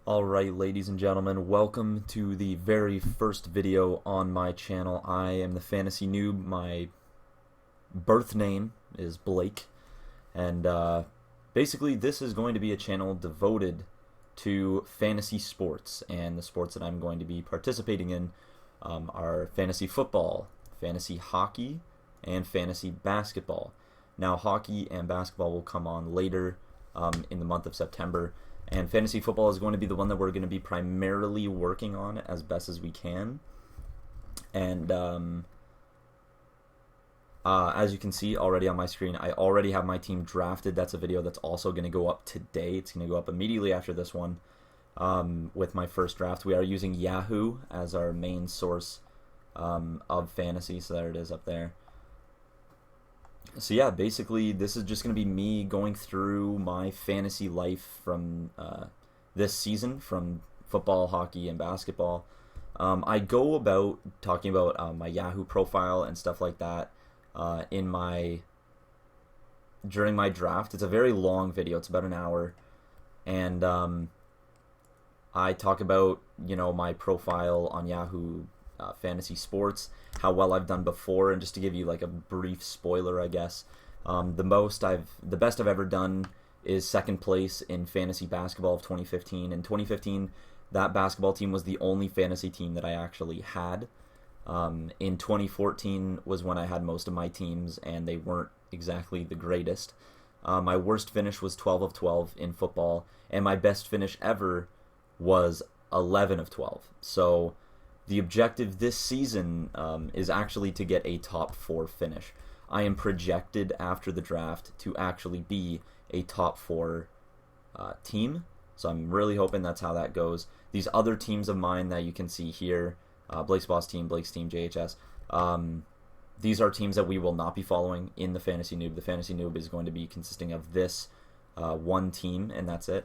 Alright, ladies and gentlemen, welcome to the very first video on my channel. I am the Fantasy Noob. My birth name is Blake, and basically this is going to be a channel devoted to fantasy sports, and the sports that I'm going to be participating in are fantasy football, fantasy hockey, and fantasy basketball. Now, hockey and basketball will come on later in the month of September. And fantasy football is going to be the one that we're going to be primarily working on as best as we can. And as you can see already on my screen, I already have my team drafted. That's a video that's also going to go up today. It's going to go up immediately after this one with my first draft. We are using Yahoo as our main source of fantasy. So there it is up there. So yeah, basically this is just going to be me going through my fantasy life from this season, from football, hockey, and basketball. I go about talking about my Yahoo profile and stuff like that during my draft. It's a very long video. It's about an hour. And I talk about, my profile on Yahoo Fantasy Sports, how well I've done before, and just to give you like a brief spoiler, I guess, the best I've ever done is second place in fantasy basketball of 2015. In 2015, that basketball team was the only fantasy team that I actually had. In 2014 was when I had most of my teams, and they weren't exactly the greatest. My worst finish was 12 of 12 in football, and my best finish ever was 11 of 12. So the objective this season is actually to get a top 4 finish. I am projected after the draft to actually be a top 4 team, so I'm really hoping that's how that goes. These other teams of mine that you can see here, Blake's Boss Team, Blake's Team, JHS, these are teams that we will not be following in the Fantasy Noob. The Fantasy Noob is going to be consisting of this one team, and that's it.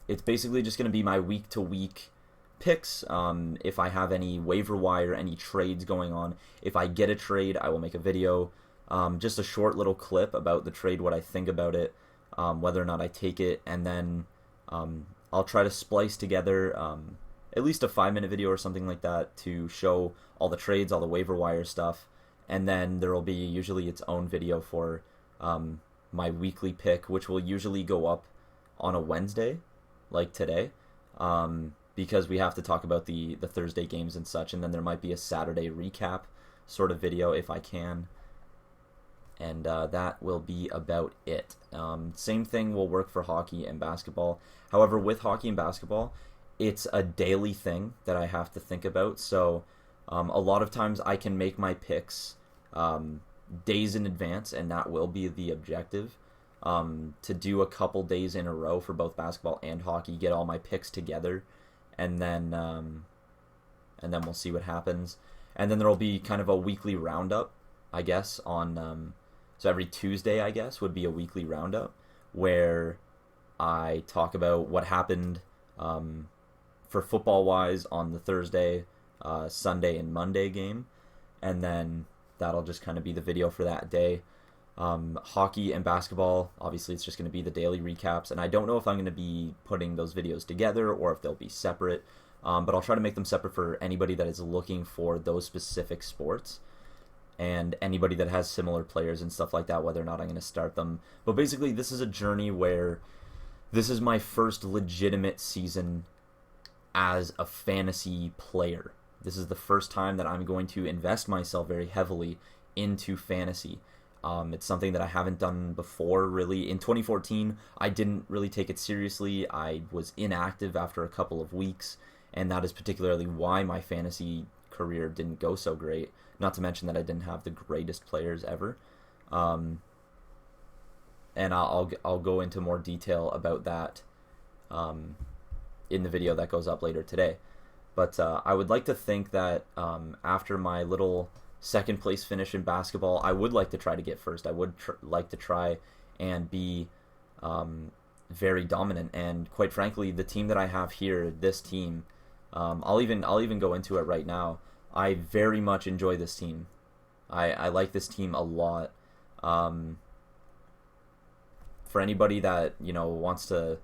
It's basically just going to be my week-to-week picks. If I have any waiver wire, any trades going on, if I get a trade, I will make a video, just a short little clip about the trade, what I think about it, whether or not I take it, and then I'll try to splice together at least a 5-minute video or something like that to show all the trades, all the waiver wire stuff, and then there will be usually its own video for my weekly pick, which will usually go up on a Wednesday, like today, because we have to talk about the Thursday games and such, and then there might be a Saturday recap sort of video if I can, and that will be about it. Same thing will work for hockey and basketball. However, with hockey and basketball, it's a daily thing that I have to think about, so a lot of times I can make my picks days in advance, and that will be the objective, to do a couple days in a row for both basketball and hockey, get all my picks together, and then we'll see what happens. And then there will be kind of a weekly roundup, I guess, on so every Tuesday, I guess, would be a weekly roundup where I talk about what happened for football-wise on the Thursday, Sunday, and Monday game, and then that'll just kind of be the video for that day. Hockey and basketball, obviously it's just going to be the daily recaps, and I don't know if I'm going to be putting those videos together or if they'll be separate, but I'll try to make them separate for anybody that is looking for those specific sports, and anybody that has similar players and stuff like that, whether or not I'm going to start them. But basically, this is a journey where this is my first legitimate season as a fantasy player. This is the first time that I'm going to invest myself very heavily into fantasy. It's something that I haven't done before, really. In 2014, I didn't really take it seriously. I was inactive after a couple of weeks, and that is particularly why my fantasy career didn't go so great. Not to mention that I didn't have the greatest players ever. And I'll go into more detail about that in the video that goes up later today. But I would like to think that after my little second place finish in basketball, I would like to try to get first. I would like to try and be very dominant. And quite frankly, the team that I have here, this team, I'll even go into it right now. I very much enjoy this team. I like this team a lot. For anybody that wants to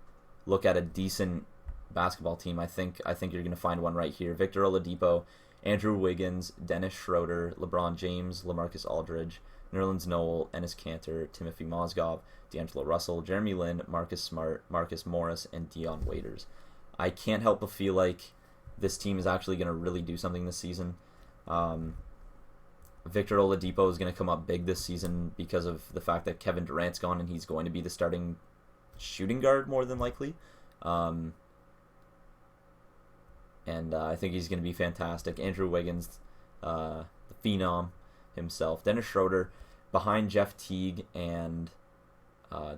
look at a decent basketball team, I think you're going to find one right here. Victor Oladipo, Andrew Wiggins, Dennis Schroeder, LeBron James, LaMarcus Aldridge, Nerlens Noel, Enes Kanter, Timothy Mozgov, D'Angelo Russell, Jeremy Lin, Marcus Smart, Marcus Morris, and Dion Waiters. I can't help but feel like this team is actually going to really do something this season. Victor Oladipo is going to come up big this season because of the fact that Kevin Durant's gone and he's going to be the starting shooting guard more than likely. And I think he's going to be fantastic. Andrew Wiggins, the phenom himself. Dennis Schroeder, behind Jeff Teague and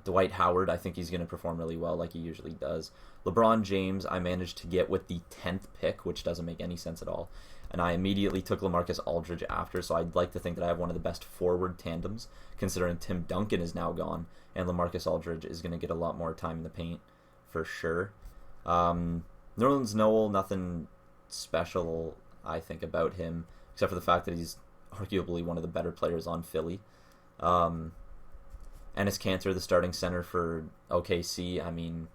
Dwight Howard, I think he's going to perform really well like he usually does. LeBron James, I managed to get with the 10th pick, which doesn't make any sense at all. And I immediately took LaMarcus Aldridge after, so I'd like to think that I have one of the best forward tandems, considering Tim Duncan is now gone, and LaMarcus Aldridge is going to get a lot more time in the paint, for sure. Nerlens Noel, nothing special, I think, about him, except for the fact that he's arguably one of the better players on Philly. Enes Kanter, the starting center for OKC. I mean,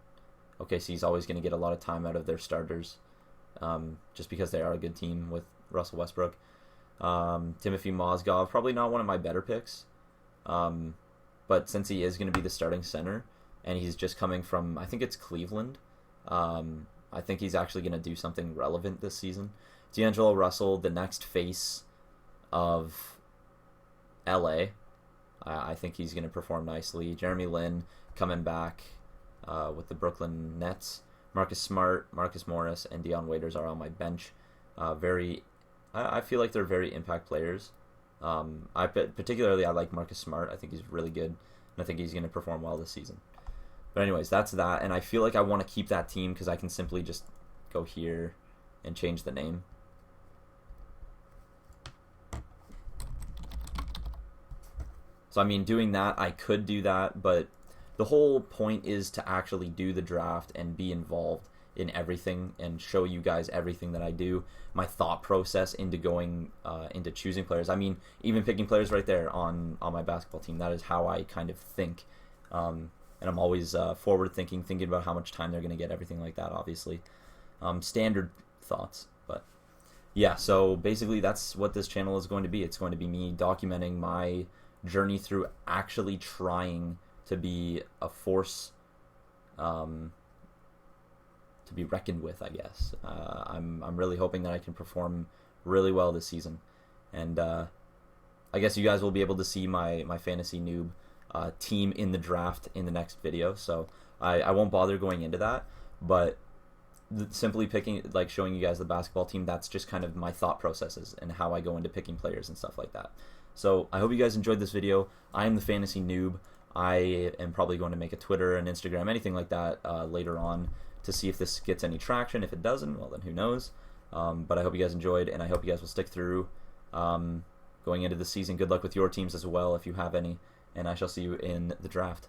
OKC's always going to get a lot of time out of their starters, just because they are a good team with Russell Westbrook. Timothy Mozgov, probably not one of my better picks, but since he is going to be the starting center, and he's just coming from, I think it's Cleveland, I think he's actually going to do something relevant this season. D'Angelo Russell, the next face of LA, I think he's going to perform nicely. Jeremy Lin coming back with the Brooklyn Nets. Marcus Smart, Marcus Morris, and Dion Waiters are on my bench. I feel like they're very impact players. Particularly I like Marcus Smart. I think he's really good, and I think he's going to perform well this season. But anyways, that's that, and I feel like I want to keep that team because I can simply just go here and change the name. So, I mean, doing that, I could do that, but the whole point is to actually do the draft and be involved in everything and show you guys everything that I do, my thought process into going into choosing players. I mean, even picking players right there on my basketball team, that is how I kind of think. And I'm always forward thinking about how much time they're going to get, everything like that, obviously. Standard thoughts, but yeah, so basically that's what this channel is going to be. It's going to be me documenting my journey through actually trying to be a force to be reckoned with, I guess. I'm really hoping that I can perform really well this season, and I guess you guys will be able to see my Fantasy Noob team in the draft in the next video, so I won't bother going into that, but simply picking, like showing you guys the basketball team, that's just kind of my thought processes and how I go into picking players and stuff like that. So I hope you guys enjoyed this video. I am the Fantasy Noob. I am probably going to make a Twitter and Instagram, anything like that later on to see if this gets any traction. If it doesn't, well then who knows. But I hope you guys enjoyed, and I hope you guys will stick through going into the season. Good luck with your teams as well if you have any, and I shall see you in the draft.